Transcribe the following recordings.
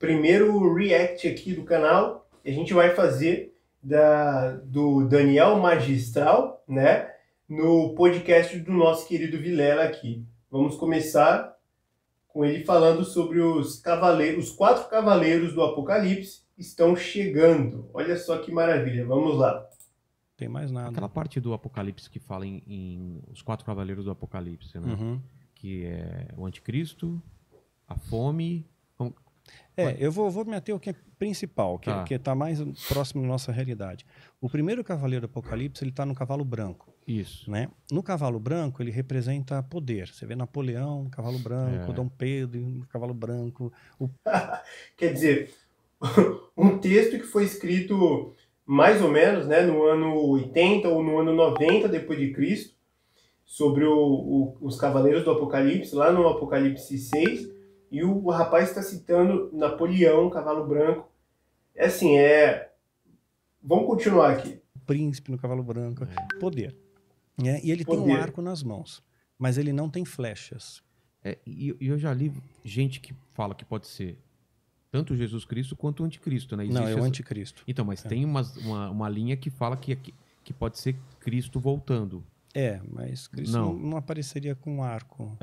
primeiro react aqui do canal. A gente vai fazer do Daniel Magistral, né? No podcast do nosso querido Vilela aqui. Vamos começar com ele falando sobre os cavaleiros, os 4 cavaleiros do Apocalipse estão chegando. Olha só que maravilha, vamos lá. Tem mais nada. Aquela parte do Apocalipse que fala em os 4 cavaleiros do Apocalipse, né? Uhum. Que é o anticristo, a fome... Eu vou me ater ao que é principal, que está mais próximo da nossa realidade. O primeiro cavaleiro do Apocalipse, ele está no cavalo branco. Isso. Né? No cavalo branco, ele representa poder. Você vê Napoleão, cavalo branco, Dom Pedro, cavalo branco. Quer dizer, um texto que foi escrito mais ou menos, né, no ano 80 ou no ano 90 depois de Cristo, sobre os cavaleiros do Apocalipse, lá no Apocalipse 6, e o rapaz está citando Napoleão, cavalo branco. É assim, vamos continuar aqui. O príncipe no cavalo branco, poder. E ele tem um arco nas mãos, mas ele não tem flechas. E eu já li gente que fala que pode ser tanto Jesus Cristo quanto o anticristo, né? Não, é o anticristo. Então, mas tem uma linha que fala que pode ser Cristo voltando. Mas Cristo não apareceria com um arco.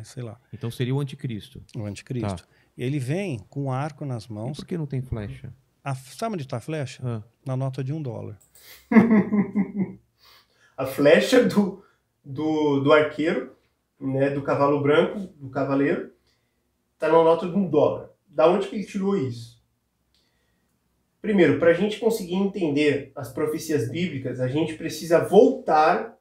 Sei lá. Então seria o anticristo. O anticristo. Tá. Ele vem com um arco nas mãos. E por que não tem flecha? Sabe onde está a flecha? Na nota de $1. A flecha do arqueiro, né, do cavalo branco, do cavaleiro, está na nota de $1. Da onde que ele tirou isso? Primeiro, para a gente conseguir entender as profecias bíblicas, a gente precisa voltar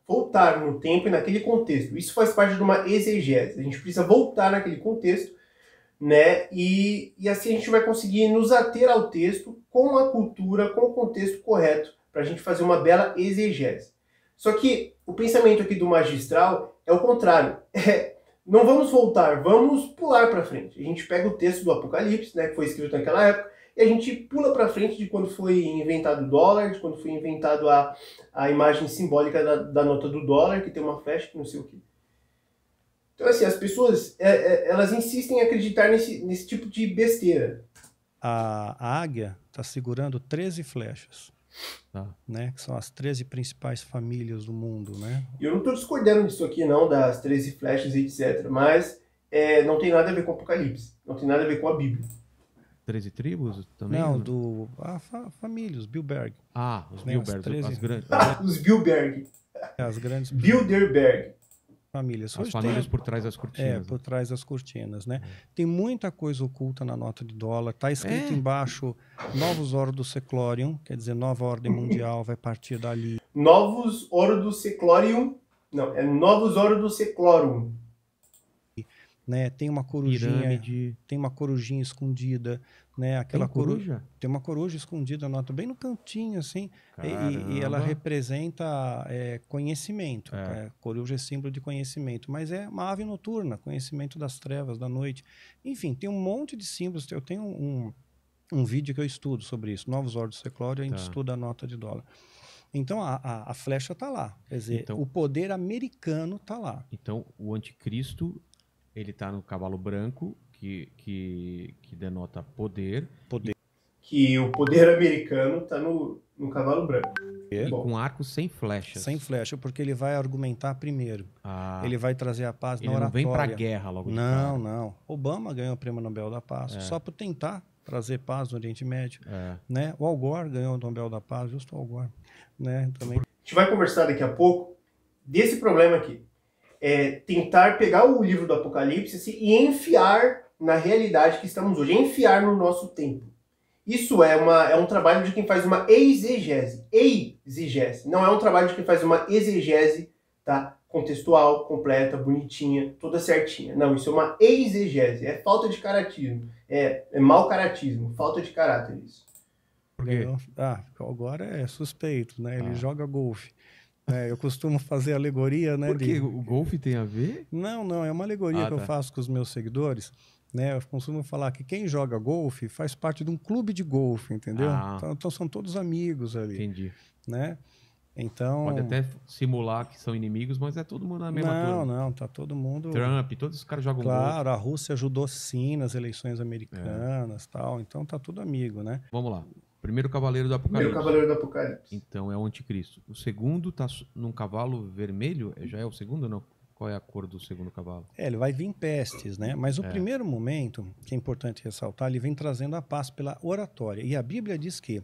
no tempo e naquele contexto. Isso faz parte de uma exegese. A gente precisa voltar naquele contexto, né? E assim a gente vai conseguir nos ater ao texto com a cultura, com o contexto correto, para a gente fazer uma bela exegese. Só que o pensamento aqui do magistral é o contrário. Não vamos voltar, vamos pular para frente. A gente pega o texto do Apocalipse, né, que foi escrito naquela época, e a gente pula para frente de quando foi inventado o dólar, de quando foi inventado a imagem simbólica da nota do dólar, que tem uma flecha, que não sei o quê. Então, assim, as pessoas, elas insistem em acreditar nesse tipo de besteira. A águia está segurando 13 flechas. Né, que são as 13 principais famílias do mundo, né? Eu não estou discordando disso aqui, não, das 13 flechas, etc. Mas não tem nada a ver com o Apocalipse. Não tem nada a ver com a Bíblia. 13 tribos também? Não, família, os Bilderberg. Os Bilderberg. As grandes. Os Bilderberg. As grandes Bilderberg. Famílias. As famílias por trás das cortinas. Por trás das cortinas, né? Tem muita coisa oculta na nota de dólar. Está escrito embaixo Novus Ordo Seclorium, quer dizer, nova ordem mundial vai partir dali. Novus Ordo Seclorium. Não, é Novus Ordo Seclorum. Né? Tem uma corujinha, tem uma corujinha escondida, né? Aquela coruja? Tem uma coruja escondida, nota bem no cantinho, assim, e ela representa conhecimento. Coruja é símbolo de conhecimento, mas é uma ave noturna, conhecimento das trevas, da noite. Enfim, tem um monte de símbolos. Eu tenho um vídeo que eu estudo sobre isso, Novus Ordo Seclorum, a gente estuda a nota de dólar. Então, a flecha está lá, quer dizer, o poder americano está lá. Então, o anticristo... Ele está no cavalo branco, que denota poder. Que o poder americano está no cavalo branco. E com arco sem flechas. Sem flecha, porque ele vai argumentar primeiro. Ele vai trazer a paz na oratória. Ele não vem para a guerra logo de cara. Não. Obama ganhou o Prêmio Nobel da Paz só por tentar trazer paz no Oriente Médio. Né? O Al Gore ganhou o Nobel da Paz, justo o Al Gore. Né? Também. A gente vai conversar daqui a pouco desse problema aqui. Tentar pegar o livro do Apocalipse e enfiar na realidade que estamos hoje, enfiar no nosso tempo. Isso é um trabalho de quem faz uma exegese. Exegese. Não é um trabalho de quem faz uma exegese, tá? Contextual, completa, bonitinha, toda certinha. Não, isso é uma exegese. É falta de caratismo. É mau caratismo, falta de caráter isso. Por quê? Agora é suspeito, né? Ele joga golfe. Eu costumo fazer alegoria, né? Por que? O golfe tem a ver? Não, é uma alegoria que eu faço com os meus seguidores. Né? Eu costumo falar que quem joga golfe faz parte de um clube de golfe, entendeu? Então são todos amigos ali. Entendi. Né? Então, pode até simular que são inimigos, mas é todo mundo na mesma turma. Não, tá todo mundo... Trump, todos os caras jogam Claro, a Rússia ajudou sim nas eleições americanas, tal, então tá tudo amigo, né? Vamos lá. Primeiro cavaleiro do Apocalipse. Primeiro cavaleiro do Apocalipse. Então é o anticristo. O segundo tá num cavalo vermelho? Já é o segundo ou não? Qual é a cor do segundo cavalo? Ele vai vir em pestes, né? Mas o primeiro momento, que é importante ressaltar, ele vem trazendo a paz pela oratória. E a Bíblia diz que,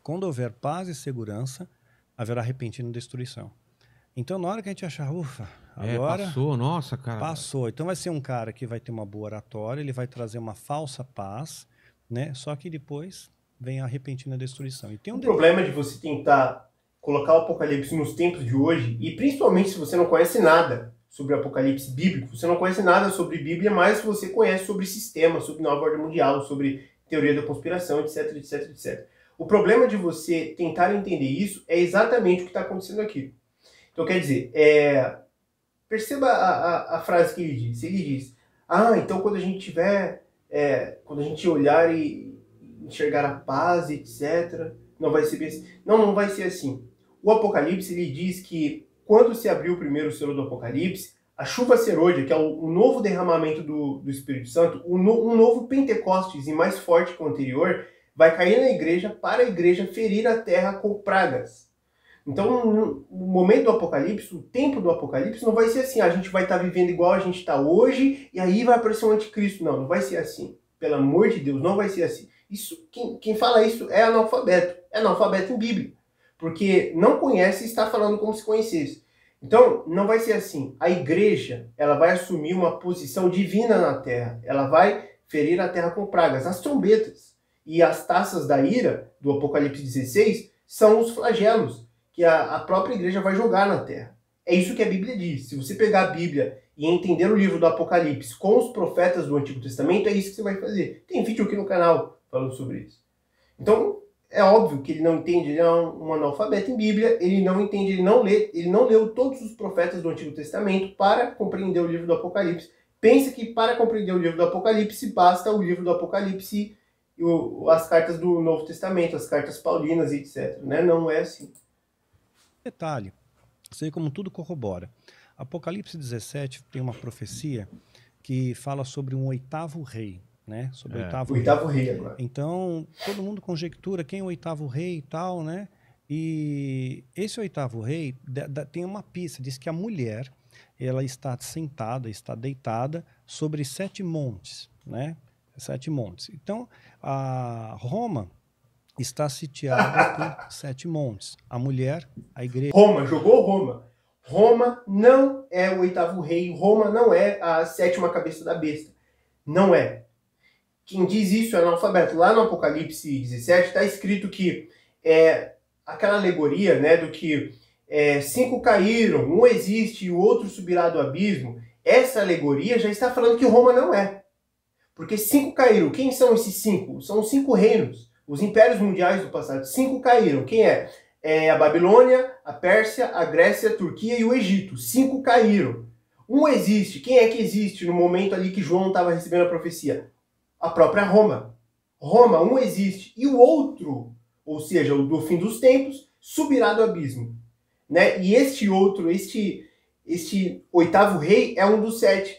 quando houver paz e segurança, haverá repentina destruição. Então, na hora que a gente achar, ufa, agora... Passou, nossa, cara. Passou. Então vai ser um cara que vai ter uma boa oratória, ele vai trazer uma falsa paz, né? Só que depois vem a repentina destruição. E tem o problema de você tentar colocar o Apocalipse nos tempos de hoje, e principalmente se você não conhece nada sobre o Apocalipse bíblico, você não conhece nada sobre Bíblia, mas você conhece sobre sistema, sobre nova ordem mundial, sobre teoria da conspiração, etc, etc, etc. O problema de você tentar entender isso é exatamente o que está acontecendo aqui. Então, quer dizer, perceba a frase que ele diz. Ele diz, então quando a gente tiver, quando a gente olhar e enxergar a paz, etc., não vai ser bem assim. Não vai ser assim. O Apocalipse, ele diz que quando se abriu o primeiro selo do Apocalipse, a chuva serôdia, que é o novo derramamento do Espírito Santo, um novo Pentecostes e mais forte que o anterior, vai cair na igreja para a igreja ferir a terra com pragas. Então, no momento do Apocalipse, o tempo do Apocalipse não vai ser assim, a gente vai estar vivendo igual a gente está hoje e aí vai aparecer um anticristo. Não vai ser assim. Pelo amor de Deus, não vai ser assim. Isso, quem fala isso é analfabeto. É analfabeto em Bíblia. Porque não conhece e está falando como se conhecesse. Então, não vai ser assim. A igreja, ela vai assumir uma posição divina na terra. Ela vai ferir a terra com pragas. As trombetas e as taças da ira, do Apocalipse 16, são os flagelos que a própria igreja vai jogar na terra. É isso que a Bíblia diz. Se você pegar a Bíblia e entender o livro do Apocalipse com os profetas do Antigo Testamento, é isso que você vai fazer. Tem vídeo aqui no canal falando sobre isso. Então, é óbvio que ele não entende, ele é um analfabeto em Bíblia, ele não entende, ele não leu todos os profetas do Antigo Testamento para compreender o livro do Apocalipse. Pensa que para compreender o livro do Apocalipse, basta o livro do Apocalipse e as cartas do Novo Testamento, as cartas paulinas, etc. Né? Não é assim. Detalhe, sei como tudo corrobora. Apocalipse 17 tem uma profecia que fala sobre um oitavo rei. Né? Sobre o oitavo rei agora. Então, todo mundo conjectura quem é o oitavo rei e tal, né? E esse oitavo rei tem uma pista, diz que a mulher, ela está sentada, está deitada sobre 7 montes, né? 7 montes. Então, a Roma está sitiada por 7 montes. A mulher, a igreja... Roma, jogou Roma. Roma não é o oitavo rei, Roma não é a 7ª cabeça da besta. Não é. Quem diz isso é analfabeto. Lá no Apocalipse 17 está escrito que aquela alegoria, né, do que 5 caíram, um existe e o outro subirá do abismo. Essa alegoria já está falando que Roma não é. Porque 5 caíram. Quem são esses 5? São os 5 reinos, os impérios mundiais do passado. 5 caíram. Quem é? É a Babilônia, a Pérsia, a Grécia, a Turquia e o Egito. 5 caíram. Um existe. Quem é que existe no momento ali que João estava recebendo a profecia? A própria Roma. Roma, um existe. E o outro, ou seja, o do fim dos tempos, subirá do abismo. Né? E este outro, este oitavo rei é um dos 7.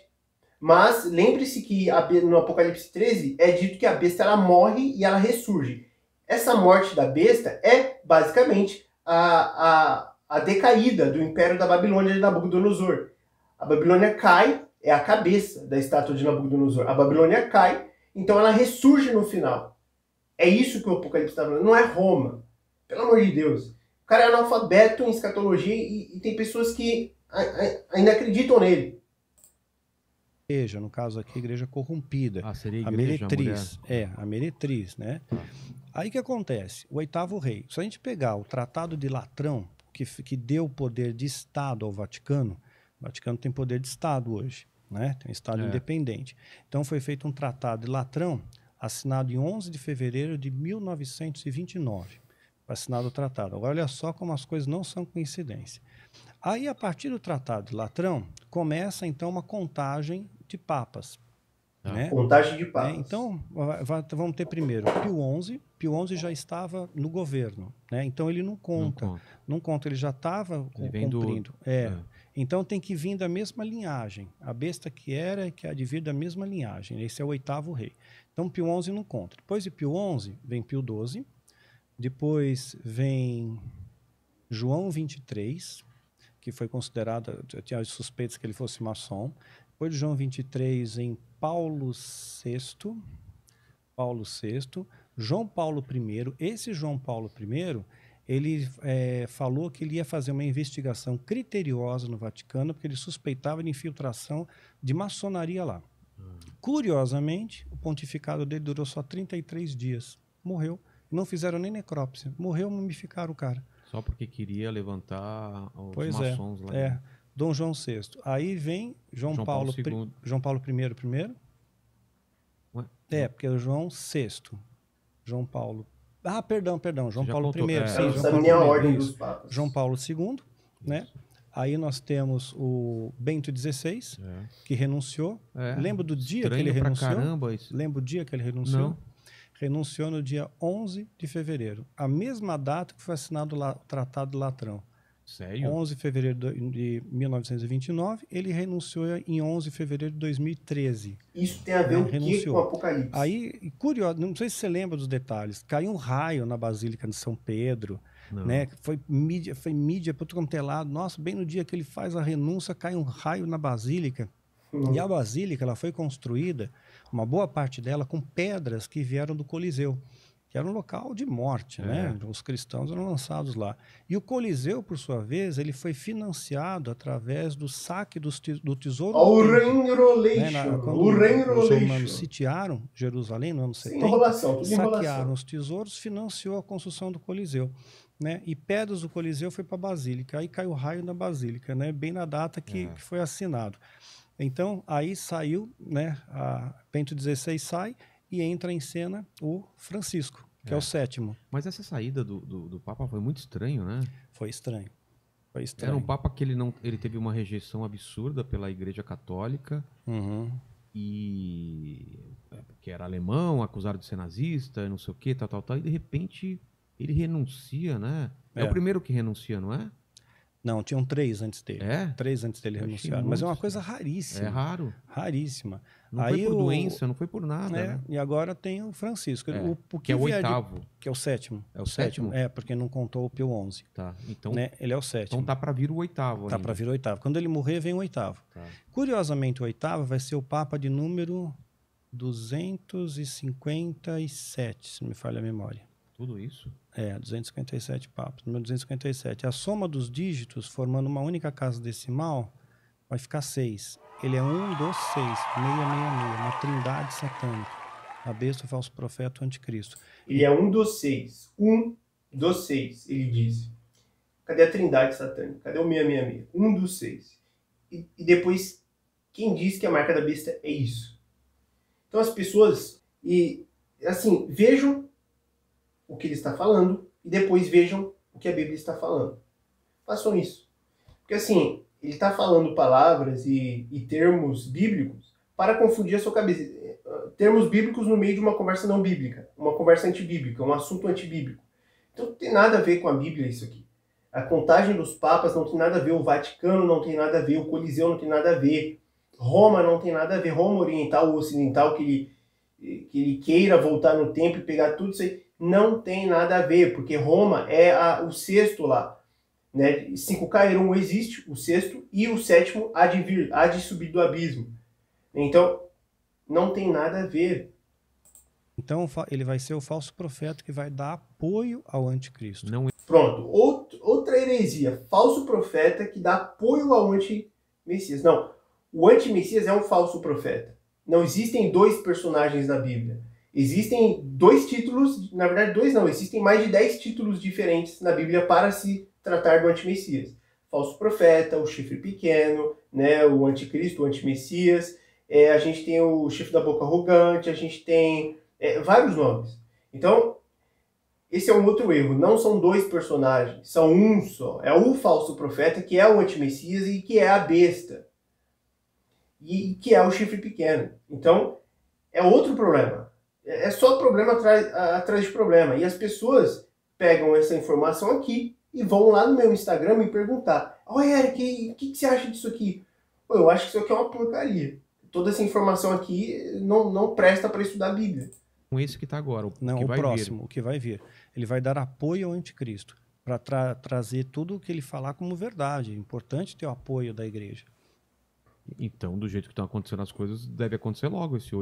Mas lembre-se que no Apocalipse 13 é dito que a besta ela morre e ela ressurge. Essa morte da besta é basicamente a decaída do império da Babilônia de Nabucodonosor. A Babilônia cai, é a cabeça da estátua de Nabucodonosor. A Babilônia cai, então ela ressurge no final. É isso que o Apocalipse está falando. Não é Roma. Pelo amor de Deus. O cara é analfabeto em escatologia e tem pessoas que ainda acreditam nele. Igreja, no caso aqui, igreja corrompida. Seria a igreja, a meretriz. A meretriz, né? Aí o que acontece? O oitavo rei. Se a gente pegar o Tratado de Latrão, que deu poder de Estado ao Vaticano, o Vaticano tem poder de Estado hoje. Né? Tem um Estado independente. Então foi feito um Tratado de Latrão, assinado em 11 de fevereiro de 1929. Foi assinado o tratado. Agora olha só como as coisas não são coincidência. Aí, a partir do Tratado de Latrão, começa então uma contagem de papas. Tá. Né? Contagem de papas. Então, vamos ter primeiro Pio XI. Pio XI já estava no governo, né? Então ele não conta. Não conta, ele já estava cumprindo. Então tem que vir da mesma linhagem. A besta que há de vir da mesma linhagem. Esse é o 8º rei. Então Pio XI não conta. Depois de Pio XI vem Pio XII. Depois vem João XXIII, que foi considerado, tinha suspeitas que ele fosse maçom. Depois de João XXIII vem Paulo VI, João Paulo I. Esse João Paulo I, ele falou que ele ia fazer uma investigação criteriosa no Vaticano, porque ele suspeitava de infiltração de maçonaria lá. Curiosamente, o pontificado dele durou só 33 dias. Morreu. Não fizeram nem necrópsia. Morreu, mumificaram o cara. Só porque queria levantar os maçons lá. Dom João VI. Aí vem João Paulo II. João Paulo I primeiro. Porque é o João VI. João Paulo. Perdão. João Paulo I. Sim, João Paulo I. A ordem dos papas. João Paulo II, né? Aí nós temos o Bento XVI, que renunciou. Lembra do dia que ele renunciou? Lembra o dia que ele renunciou? Não. Renunciou no dia 11 de fevereiro. A mesma data que foi assinado o Tratado de Latrão. Sério? 11 de fevereiro de 1929, ele renunciou em 11 de fevereiro de 2013. Isso tem a ver com o Apocalipse. Aí, curioso, não sei se você lembra dos detalhes, caiu um raio na Basílica de São Pedro, né? Foi mídia para todo quanto é lado. Nossa, bem no dia que ele faz a renúncia, cai um raio na Basílica. E a Basílica ela foi construída, uma boa parte dela, com pedras que vieram do Coliseu, que era um local de morte, né? Os cristãos eram lançados lá. E o Coliseu, por sua vez, ele foi financiado através do saque do tesouro. O Reign-Rolation. Quando os romanos sitiaram Jerusalém no ano 70, saquearam os tesouros, financiou a construção do Coliseu. Né? E pedras do Coliseu foi para a Basílica. Aí caiu o raio na Basílica, né? Bem na data que foi assinado. Então, aí saiu, né? A Bento XVI sai e entra em cena o Francisco, que é o 7º. Mas essa saída do Papa foi muito estranho, né? Foi estranho. Era um Papa que ele teve uma rejeição absurda pela Igreja Católica, e que era alemão, acusado de ser nazista, não sei o que, tal, e de repente ele renuncia, né? É o primeiro que renuncia, não é? Não, tinham 3 antes dele. 3 antes dele renunciar. Mas é uma coisa raríssima. É raro. Raríssima. Não foi por doença, não foi por nada. Né? E agora tem o Francisco. Que é o 8º. Que é o 7º. É o 7º? Porque não contou o Pio XI. Tá. Então, né? Ele é o 7º. Então tá para vir o 8º. Tá para vir o 8º. Quando ele morrer, vem o 8º. Tá. Curiosamente, o 8º vai ser o Papa de número 257, se não me falha a memória. Tudo isso? 257 papas, número 257. A soma dos dígitos, formando uma única casa decimal, vai ficar 6. Ele é 1 dos 6, 666, uma trindade satânica. A besta, o falso profeta, o anticristo. Ele é 1 dos 6. 1 dos 6, ele diz. Cadê a trindade satânica? Cadê o 666? 1 dos 6. E depois, quem diz que a marca da besta é isso? Então as pessoas, vejam o que ele está falando e depois vejam o que a Bíblia está falando. Façam isso. Porque ele está falando palavras e termos bíblicos para confundir a sua cabeça. Termos bíblicos no meio de uma conversa não bíblica, uma conversa antibíblica, um assunto antibíblico. Então não tem nada a ver com a Bíblia isso aqui. A contagem dos papas não tem nada a ver, o Vaticano não tem nada a ver, o Coliseu não tem nada a ver, Roma não tem nada a ver, Roma oriental ou ocidental, que ele queira voltar no tempo e pegar tudo isso aí. Não tem nada a ver, porque Roma é o 6º lá. Né? 5 caíram, existe o 6º, e o 7º há de subir do abismo. Então, não tem nada a ver. Então, ele vai ser o falso profeta que vai dar apoio ao anticristo. Pronto, outra heresia. Falso profeta que dá apoio ao anti-messias. Não, o anti-messias é um falso profeta. Não existem 2 personagens na Bíblia. Existem 2 títulos, na verdade 2 não, existem mais de 10 títulos diferentes na Bíblia para se tratar do antimessias. Falso profeta, o chifre pequeno, né, o anticristo, o antimessias, a gente tem o chifre da boca arrogante, a gente tem vários nomes. Então, esse é um outro erro, não são 2 personagens, são um só. É o falso profeta, que é o antimessias e que é a besta. E que é o chifre pequeno. Então, é outro problema. É só problema atrás de problema. E as pessoas pegam essa informação aqui e vão lá no meu Instagram me perguntar: "Ô, Eric, o que você acha disso aqui?" Pô, eu acho que isso aqui é uma porcaria. Toda essa informação aqui não presta para estudar a Bíblia. Com esse que está agora, o próximo, o que vai vir. Ele vai dar apoio ao anticristo para trazer tudo o que ele falar como verdade. É importante ter o apoio da igreja. Então, do jeito que estão acontecendo as coisas, deve acontecer logo esse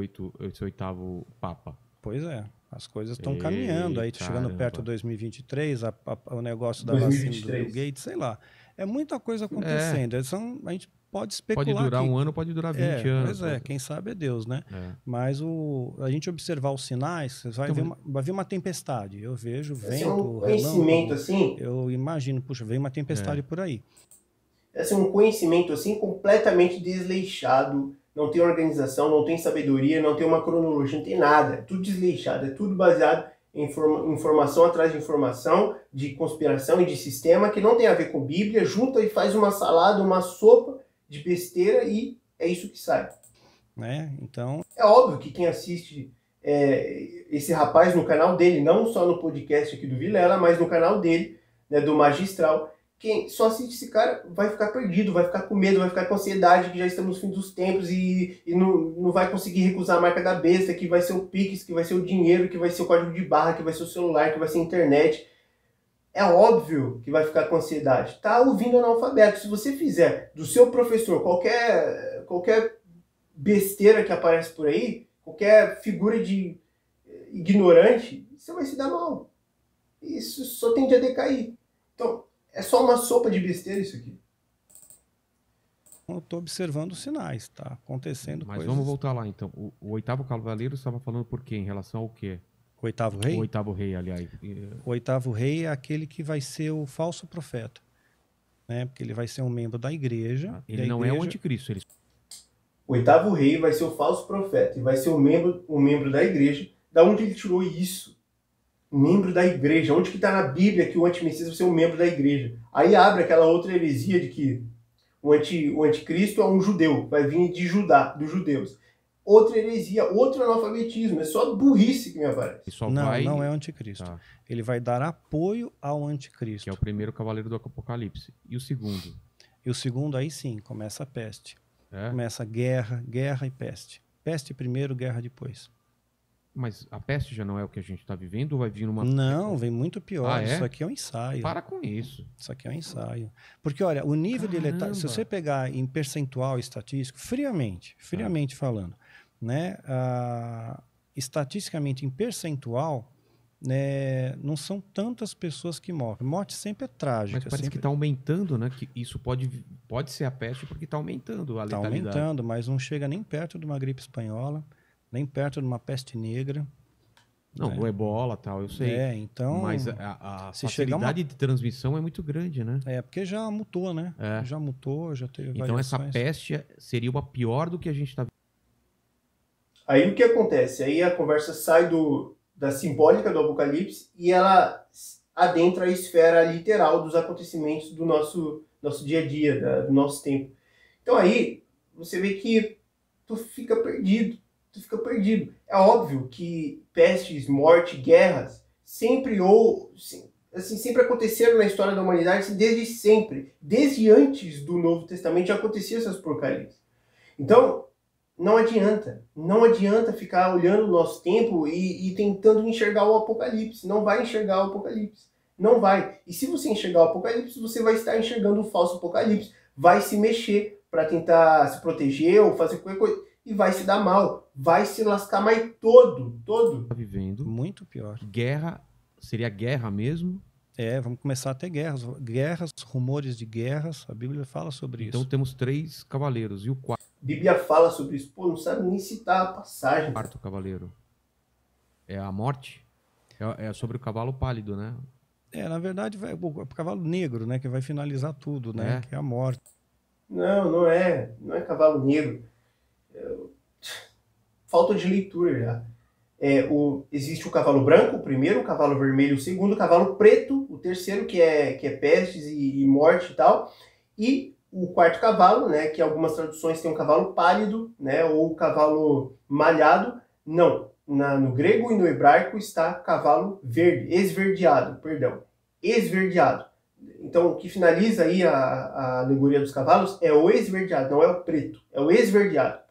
oitavo Papa. Pois é, as coisas estão caminhando. Aí, chegando perto de 2023, o negócio da vacina do Bill Gates, sei lá. É muita coisa acontecendo. A gente pode especular. Pode durar um ano, pode durar 20 anos. Pois quem sabe é Deus, né? Mas a gente observar os sinais, vai vir uma tempestade. Eu vejo vento, um conhecimento assim. Eu imagino, puxa, vem uma tempestade por aí. Um conhecimento assim completamente desleixado, não tem organização, não tem sabedoria, não tem uma cronologia, não tem nada. É tudo desleixado, é tudo baseado em informação atrás de informação, de conspiração e de sistema que não tem a ver com Bíblia, junta e faz uma salada, uma sopa de besteira e é isso que sai. Então... É óbvio que quem assiste esse rapaz no canal dele, não só no podcast aqui do Vilela, mas no canal dele, né, do Magistral, quem só assiste esse cara vai ficar perdido, vai ficar com medo, vai ficar com ansiedade que já estamos no fim dos tempos e não vai conseguir recusar a marca da besta, que vai ser o Pix, que vai ser o dinheiro, que vai ser o código de barra, que vai ser o celular, que vai ser a internet. É óbvio que vai ficar com ansiedade. Tá ouvindo analfabeto. Se você fizer do seu professor qualquer besteira que aparece por aí, qualquer figura de ignorante, você vai se dar mal. Isso só tende a decair. Então, é só uma sopa de besteira isso aqui. Eu estou observando os sinais, tá acontecendo coisas. Mas vamos voltar lá, então. O oitavo cavaleiro estava falando por quê? Em relação ao quê? O oitavo rei? O oitavo rei, aliás. O oitavo rei é aquele que vai ser o falso profeta. Né? Porque ele vai ser um membro da igreja. Ele não é o anticristo. O oitavo rei vai ser o falso profeta e vai ser um membro da igreja. Da onde ele tirou isso? Membro da igreja. Onde que está na Bíblia que o antimessias vai ser um membro da igreja? Aí abre aquela outra heresia de que o anticristo é um judeu, vai vir de Judá, dos judeus. Outra heresia, outro analfabetismo, é só burrice que me aparece. Não é o anticristo. Tá. Ele vai dar apoio ao anticristo. Que é o primeiro cavaleiro do Apocalipse. E o segundo? E o segundo, aí sim, começa a peste. Começa a guerra e peste. Peste primeiro, guerra depois. Mas a peste já não é o que a gente está vivendo ou vai vir uma... Não, vem muito pior. Isso aqui é um ensaio. Para com isso. Isso aqui é um ensaio. Porque, olha, o nível de letalidade... Se você pegar em percentual estatístico, friamente falando, né, estatisticamente em percentual, né, não são tantas pessoas que morrem. Morte sempre é trágica. Mas parece que está aumentando, né? Que isso pode ser a peste porque está aumentando a letalidade. Está aumentando, mas não chega nem perto de uma gripe espanhola, nem perto de uma peste negra. Não, do ebola e tal, eu sei. Então... Mas a facilidade de transmissão é muito grande, né? Porque já mutou, né? Já mutou, já teve Então variações. Essa peste seria uma pior do que a gente está vendo. Aí o que acontece? Aí a conversa sai da simbólica do Apocalipse e ela adentra a esfera literal dos acontecimentos do nosso dia a dia, do nosso tempo. Então aí você vê que tu fica perdido. É óbvio que pestes, morte, guerras sempre aconteceram na história da humanidade desde sempre. Desde antes do Novo Testamento já aconteciam essas porcarias. Então, não adianta ficar olhando o nosso tempo e tentando enxergar o Apocalipse. Não vai enxergar o Apocalipse. Não vai. E se você enxergar o Apocalipse, você vai estar enxergando o falso Apocalipse. Vai se mexer para tentar se proteger ou fazer qualquer coisa. E vai se dar mal. Vai se lascar mais todo. Tá vivendo. Muito pior. Guerra, seria guerra mesmo? Vamos começar a ter guerras. Guerras, rumores de guerras. A Bíblia fala sobre isso. Então temos 3 cavaleiros. E o quarto? A Bíblia fala sobre isso. Pô, não sabe nem citar a passagem. O quarto cavaleiro é a morte? É sobre o cavalo pálido, né? Na verdade, o cavalo negro, né? Que vai finalizar tudo, né? Que é a morte. Não é cavalo negro. Falta de leitura já. Existe o cavalo branco, o primeiro, o cavalo vermelho, o segundo, o cavalo preto, o terceiro, que é pestes e morte e tal, e o quarto cavalo, né, que algumas traduções tem um cavalo pálido, né, ou cavalo malhado, Não. No grego e no hebraico está cavalo verde, esverdeado, perdão. Esverdeado. Então, o que finaliza aí a alegoria dos cavalos é o esverdeado, não é o preto, é o esverdeado.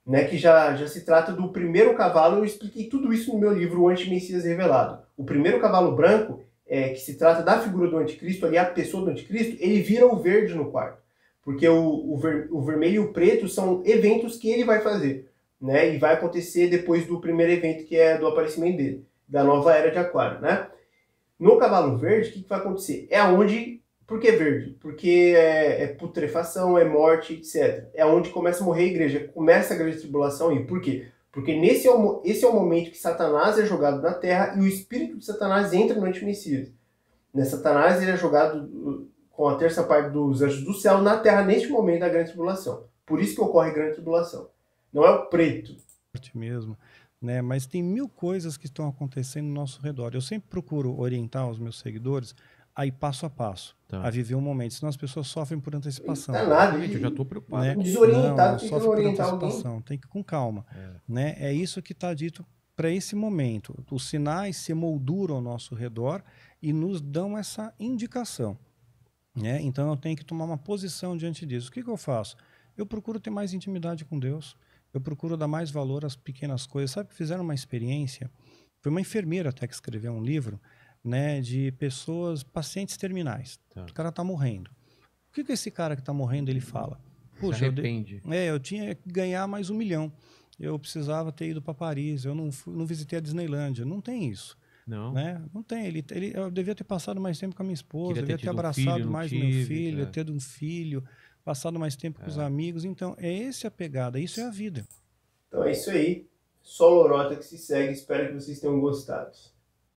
Né, que já se trata do primeiro cavalo. Eu expliquei tudo isso no meu livro, O Antimessias Revelado. O primeiro cavalo branco, que se trata da figura do anticristo, ali a pessoa do anticristo, ele vira o verde no quarto. Porque o vermelho e o preto são eventos que ele vai fazer. Né, e vai acontecer depois do primeiro evento, que é do aparecimento dele, da nova era de Aquário. Né? No cavalo verde, o que vai acontecer? É onde... Por que verde? Porque é putrefação, é morte, etc. É onde começa a morrer a igreja. Começa a grande tribulação. E por quê? Porque esse é o momento que Satanás é jogado na terra e o espírito de Satanás entra no antimessias. Satanás ele é jogado com a terça parte dos anjos do céu na terra neste momento da grande tribulação. Por isso que ocorre a grande tribulação. Não é o preto. Mesmo. Né? Mas tem 1000 coisas que estão acontecendo no nosso redor. Eu sempre procuro orientar os meus seguidores aí passo a passo, a viver um momento. Senão as pessoas sofrem por antecipação. Não é nada, eu já estou preocupado. Né? Desorientado, tem que orientar alguém. Tem que ir com calma. Né? É isso que está dito para esse momento. Os sinais se molduram ao nosso redor e nos dão essa indicação. Né? Então eu tenho que tomar uma posição diante disso. O que eu faço? Eu procuro ter mais intimidade com Deus. Eu procuro dar mais valor às pequenas coisas. Sabe que fizeram uma experiência? Foi uma enfermeira até que escreveu um livro, né, de pessoas, pacientes terminais. O cara está morrendo. O que esse cara que está morrendo ele fala? Puxa, eu tinha que ganhar mais 1 milhão. Eu precisava ter ido para Paris. Eu não visitei a Disneylândia. Não tem isso. Não. Né? Não tem. Eu devia ter passado mais tempo com a minha esposa, devia ter abraçado mais meu filho, ter um filho, passado mais tempo com os amigos. Então, é essa a pegada. Isso é a vida. Então é isso aí. Só lorota que se segue. Espero que vocês tenham gostado.